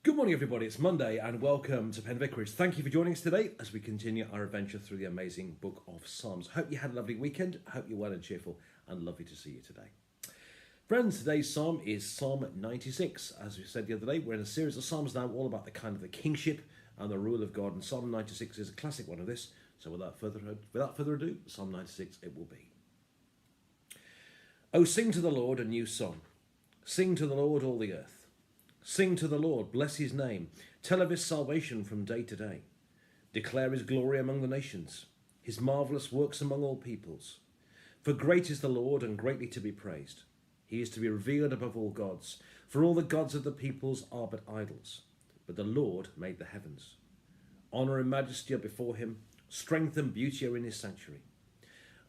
Good morning, everybody. It's Monday, and welcome to Penn Vicarage. Thank you for joining us today as we continue our adventure through the amazing book of Psalms. Hope you had a lovely weekend. Hope you're well and cheerful, and lovely to see you today. Friends, today's psalm is Psalm 96. As we said the other day, we're in a series of psalms now all about the kingship and the rule of God, and Psalm 96 is a classic one of this. So without further ado, Psalm 96 it will be. Oh, sing to the Lord a new song. Sing to the Lord all the earth. Sing to the Lord, bless his name. Tell of his salvation from day to day. Declare his glory among the nations, his marvellous works among all peoples. For great is the Lord and greatly to be praised. He is to be revered above all gods. For all the gods of the peoples are but idols. But the Lord made the heavens. Honour and majesty are before him. Strength and beauty are in his sanctuary.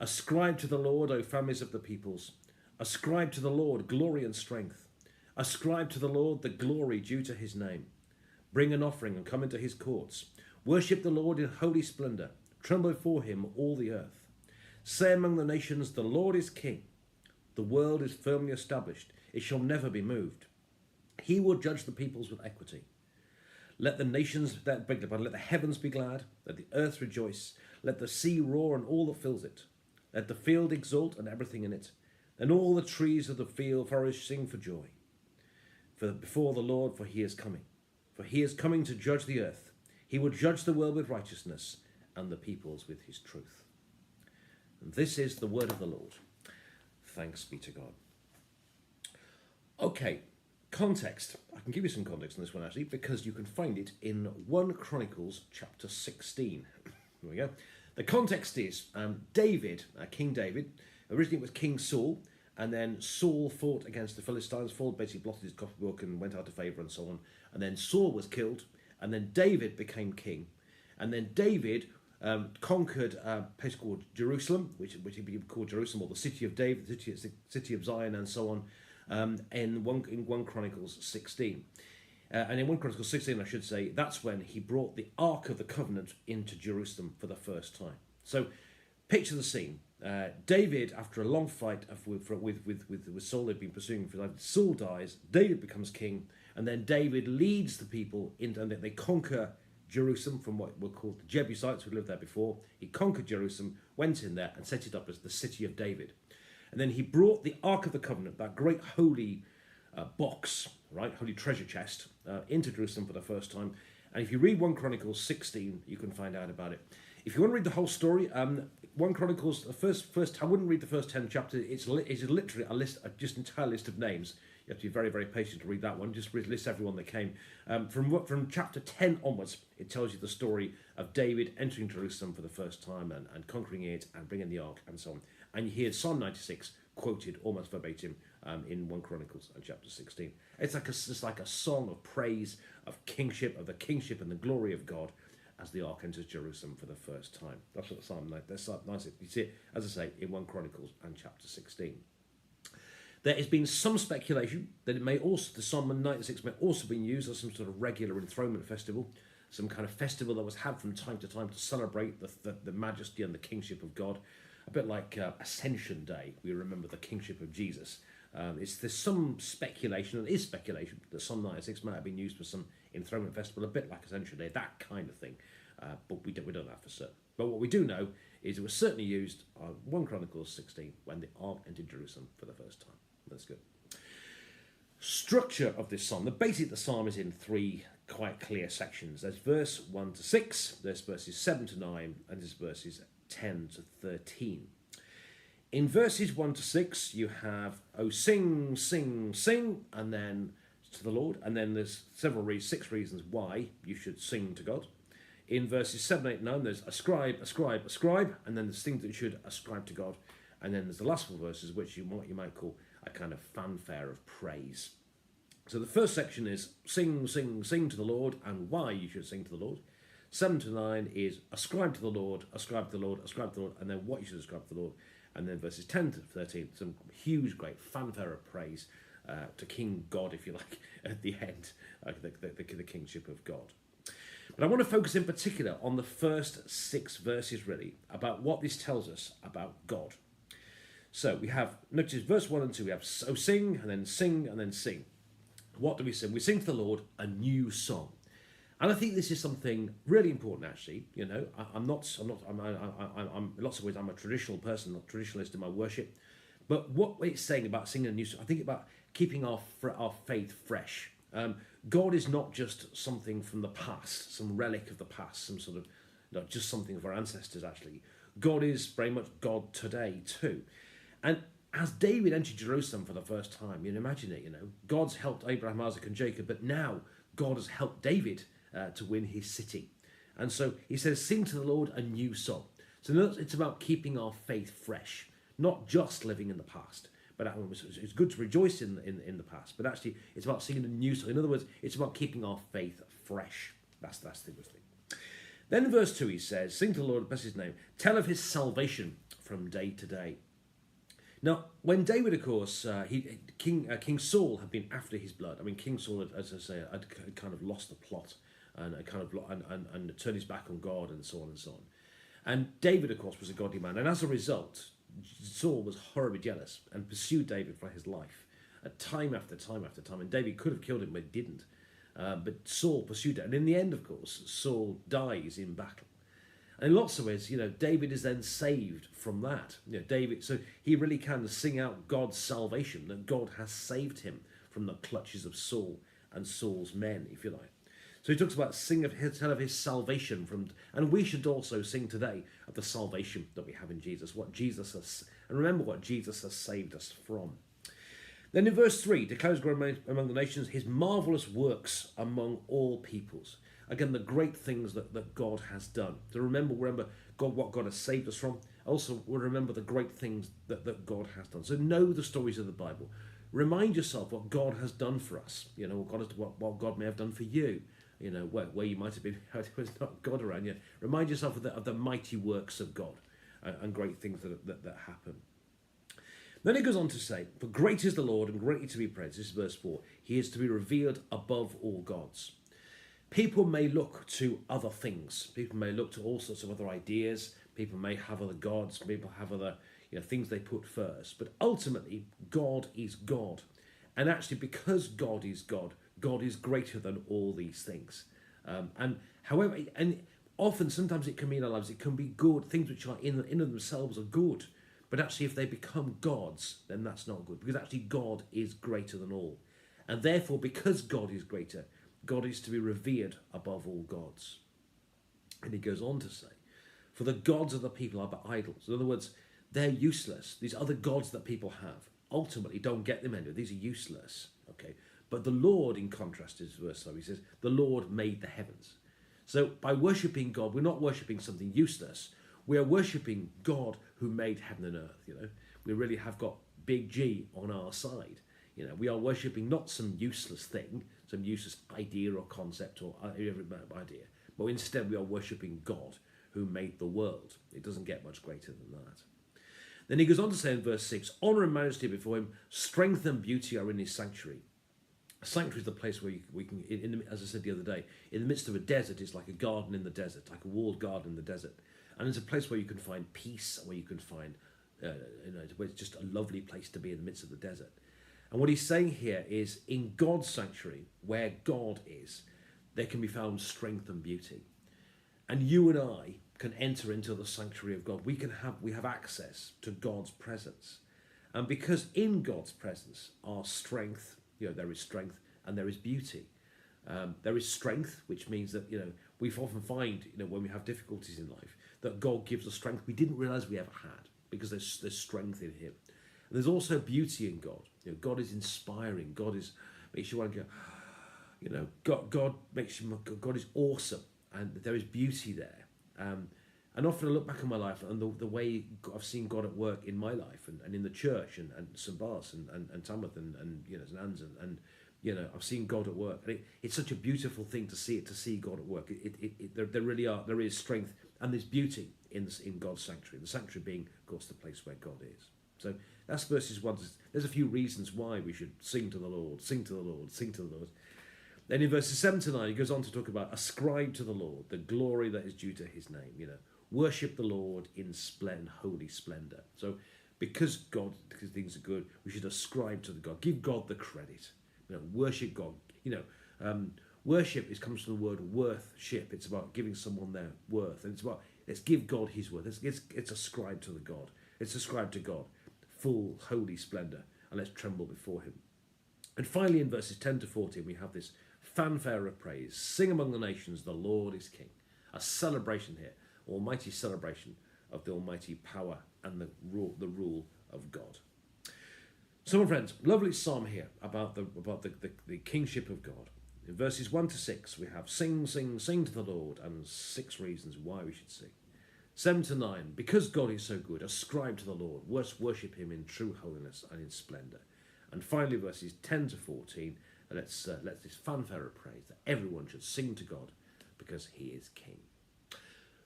Ascribe to the Lord, O families of the peoples. Ascribe to the Lord glory and strength. Ascribe to the Lord the glory due to his name. Bring an offering and come into his courts. Worship the Lord in holy splendour. Tremble before him, all the earth. Say among the nations, the Lord is king. The world is firmly established. It shall never be moved. He will judge the peoples with equity. Let the let the heavens be glad. Let the earth rejoice. Let the sea roar and all that fills it. Let the field exult and everything in it. And all the trees of the field forest sing for joy. Before the Lord, for he is coming. For he is coming to judge the earth. He will judge the world with righteousness and the peoples with his truth. And this is the word of the Lord. Thanks be to God. Okay, context. I can give you some context on this one actually, because you can find it in 1 Chronicles chapter 16. Here we go. The context is David, King David. Originally it was King Saul. And then Saul fought against the Philistines. Saul basically blotted his copybook and went out of favour and so on. And then Saul was killed. And then David became king. And then David conquered a place called Jerusalem, which he called Jerusalem, or the city of David, the city of Zion, and so on, in 1 Chronicles 16. And in 1 Chronicles 16, I should say, that's when he brought the Ark of the Covenant into Jerusalem for the first time. So picture the scene. David, after a long fight with Saul, they'd been pursuing for life. Saul dies, David becomes king, and then David leads the people into, and they conquer Jerusalem from what were called the Jebusites who lived there before. He conquered Jerusalem, went in there, and set it up as the city of David. And then he brought the Ark of the Covenant, that great holy box, right, holy treasure chest, into Jerusalem for the first time. And if you read 1 Chronicles 16, you can find out about it. If you want to read the whole story, 1 Chronicles, the first I wouldn't read the first 10 chapters. It's literally a list, just an entire list of names. You have to be very, very patient to read that one. Just list everyone that came. From chapter 10 onwards, it tells you the story of David entering Jerusalem for the first time and conquering it and bringing the ark and so on. And you hear Psalm 96 quoted almost verbatim in 1 Chronicles and chapter 16. It's like a song of praise, of kingship, of the kingship and the glory of God, as the ark enters Jerusalem for the first time. That's what Psalm 96. You see it, as I say, in 1 Chronicles and chapter 16. There has been some speculation that the Psalm 96 may also be used as some sort of regular enthronement festival, some kind of festival that was had from time to time to celebrate the majesty and the kingship of God. A bit like Ascension Day, we remember the kingship of Jesus. There's some speculation, and it is speculation, that Psalm 96 might have been used for some enthronement festival, a bit like Ascension Day, that kind of thing. But we don't know that for certain. But what we do know is it was certainly used on 1 Chronicles 16 when the ark entered Jerusalem for the first time. That's good. Structure of this psalm. The psalm is in three quite clear sections. There's verse 1 to 6, there's verses 7 to 9, and there's verses 10 to 13. In verses 1 to 6, you have, oh, sing, sing, sing, and then to the Lord, and then there's 6 reasons why you should sing to God. In verses 7, 8, 9, there's ascribe, ascribe, ascribe, and then there's things that you should ascribe to God. And then there's the last 4 verses, which you might call a kind of fanfare of praise. So the first section is sing, sing, sing to the Lord, and why you should sing to the Lord. 7 to 9 is ascribe to the Lord, ascribe to the Lord, ascribe to the Lord, and then what you should ascribe to the Lord. And then verses 10 to 13, some huge, great fanfare of praise to King God, if you like, at the end, the kingship of God. But I want to focus in particular on the first 6 verses, really, about what this tells us about God. So we have, notice verse 1 and 2, we have, oh, sing, and then sing, and then sing. What do we sing? We sing to the Lord a new song. And I think this is something really important, actually. You know, I'm in lots of ways, I'm a traditional person, not traditionalist in my worship. But what it's saying about singing a new song, I think about keeping our faith fresh. God is not just something from the past, some relic of the past, some sort of, just something of our ancestors, actually. God is very much God today, too. And as David entered Jerusalem for the first time, imagine it, God's helped Abraham, Isaac, and Jacob, but now God has helped David to win his city. And so he says, sing to the Lord a new song. So it's about keeping our faith fresh, not just living in the past. But it's good to rejoice in the past, but actually it's about singing a new song. In other words, it's about keeping our faith fresh. That's the good thing. Then in verse 2 he says, sing to the Lord, bless his name, tell of his salvation from day to day. Now, when David, of course, King Saul had been after his blood. I mean, King Saul, as I say, had kind of lost the plot and and turned his back on God and so on and so on. And David, of course, was a godly man, and as a result, Saul was horribly jealous and pursued David for his life, time after time after time. And David could have killed him, but didn't. But Saul pursued it, and in the end, of course, Saul dies in battle. And in lots of ways, David is then saved from that. David, so he really can sing out God's salvation, that God has saved him from the clutches of Saul and Saul's men, if you like. So he talks about tell of his salvation and we should also sing today of the salvation that we have in Jesus, what Jesus has, and remember what Jesus has saved us from. Then in verse 3, declares God among the nations, his marvellous works among all peoples. Again, the great things that God has done. So remember God, what God has saved us from. Also, we'll remember the great things that God has done. So know the stories of the Bible. Remind yourself what God has done for us. What God may have done for you. Where you might have been, there was not God around you. Remind yourself of the mighty works of God and great things that happen. Then it goes on to say, for great is the Lord and greatly to be praised. This is verse 4. He is to be revealed above all gods. People may look to other things. People may look to all sorts of other ideas. People may have other gods. People have other things they put first. But ultimately, God is God. And actually, because God is God, God is greater than all these things. And often, sometimes it can mean in our lives, it can be good, things which are in of themselves are good. But actually, if they become gods, then that's not good. Because actually, God is greater than all. And therefore, because God is greater, God is to be revered above all gods. And he goes on to say, for the gods of the people are but idols. In other words, they're useless. These other gods that people have ultimately don't get them anywhere. These are useless. Okay. But the Lord, in contrast, is verse 5, he says, the Lord made the heavens. So by worshipping God, we're not worshipping something useless. We are worshipping God who made heaven and earth. We really have got big G on our side. We are worshipping not some useless thing, some useless idea or concept or idea, but instead we are worshipping God who made the world. It doesn't get much greater than that. Then he goes on to say in verse 6, honour and majesty before him, strength and beauty are in his sanctuary. A sanctuary is the place where we can, as I said the other day, in the midst of a desert, it's like a garden in the desert, like a walled garden in the desert. And it's a place where you can find peace, where you can find, where it's just a lovely place to be in the midst of the desert. And what he's saying here is, in God's sanctuary, where God is, there can be found strength and beauty. And you and I can enter into the sanctuary of God. We have access to God's presence. And because in God's presence are strength, there is strength and there is beauty. There is strength, which means that, we often find, when we have difficulties in life, that God gives us strength we didn't realize we ever had, because there's strength in him. And there's also beauty in God. God is inspiring. God makes you want to go, God is awesome, and there is beauty there. And often I look back on my life and the way I've seen God at work in my life and in the church and St. Bart's and Tamworth and St. Anne's and I've seen God at work. And it's such a beautiful thing to see God at work. There is strength and there's beauty in God's sanctuary. The sanctuary being, of course, the place where God is. So that's verses 1. There's a few reasons why we should sing to the Lord, sing to the Lord, sing to the Lord. Then in verses 7 to 9, he goes on to talk about ascribe to the Lord the glory that is due to his name. Worship the Lord in holy splendour. So because things are good, we should ascribe to the God. Give God the credit. Worship God. Worship comes from the word worth-ship. It's about giving someone their worth, and it's about let's give God His worth. It's ascribed to the God. It's ascribed to God, full holy splendour, and let's tremble before Him. And finally, in verses 10 to 14, we have this fanfare of praise. Sing among the nations, the Lord is King. A celebration here, almighty celebration of the almighty power and the rule of God. So, my friends, lovely psalm here about the kingship of God. In verses 1 to 6, we have sing, sing, sing to the Lord, and 6 reasons why we should sing. 7 to 9, because God is so good, ascribe to the Lord, worship Him in true holiness and in splendour. And finally, verses 10 to 14, let's this fanfare of praise that everyone should sing to God because He is King.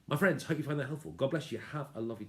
My friends, hope you find that helpful. God bless you. Have a lovely day.